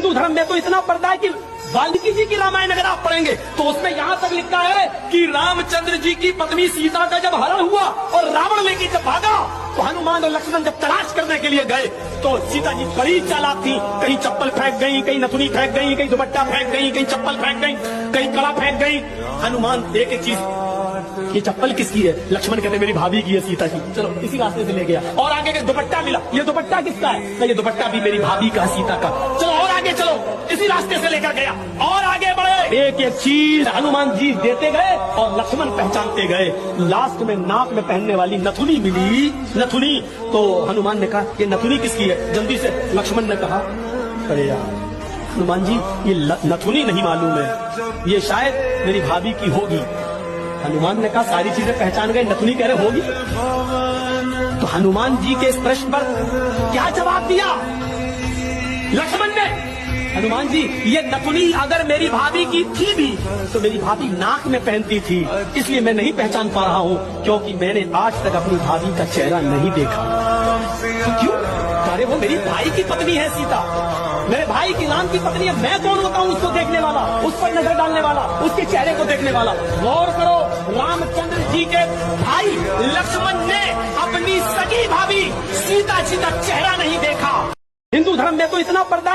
हिंदू धर्म में तो इतना पर्दा है कि वाल्मीकि जी की रामायण अगर आप पढ़ेंगे तो उसमें यहाँ तक लिखा है कि रामचंद्र जी की पत्नी सीता का जब हरण हुआ और रावण लेके जब भागा तो हनुमान और लक्ष्मण जब तलाश करने के लिए गए तो सीता जी बड़ी चालाक थी। कहीं चप्पल फेंक गई, कहीं नथुनी फेंक गई, कहीं दुपट्टा फेंक गई, कहीं चप्पल फेंक गई, कहीं कड़ा फेंक गई। हनुमान एक एक चीज, ये चप्पल किसकी है? लक्ष्मण कहते मेरी भाभी की है सीता की। चलो इसी रास्ते से ले गया। और आगे के दुपट्टा मिला, ये दुपट्टा किसका है? ये दुपट्टा भी मेरी भाभी का, सीता का। चलो और आगे चलो, इसी रास्ते से लेकर गया और आगे बढ़े। एक एक चीज हनुमान जी देते गए और लक्ष्मण पहचानते गए। लास्ट में नाक में पहनने वाली नथुनी मिली, नथुनी। तो हनुमान ने कहा ये नथुनी किसकी है? जल्दी से लक्ष्मण ने कहा अरे यार हनुमान जी ये नथुनी नहीं मालूम है, ये शायद मेरी भाभी की होगी। हनुमान ने कहा सारी चीजें पहचान गए, नथुनी कह रहे होगी। तो हनुमान जी के इस प्रश्न पर क्या जवाब दिया लक्ष्मण ने? हनुमान जी ये नथुनी अगर मेरी भाभी की थी भी तो मेरी भाभी नाक में पहनती थी, इसलिए मैं नहीं पहचान पा रहा हूँ, क्योंकि मैंने आज तक अपनी भाभी का चेहरा नहीं देखा। तो क्यों? अरे वो मेरी भाई की पत्नी है सीता, मेरे भाई की राम की पत्नी है। मैं कौन होता हूँ उसको देखने वाला, उस पर नजर डालने वाला, उसके चेहरे को देखने वाला? गौर करो, रामचंद्र जी के भाई लक्ष्मण ने अपनी सगी भाभी सीता जी का चेहरा नहीं देखा। हिंदू धर्म में तो इतना पर्दा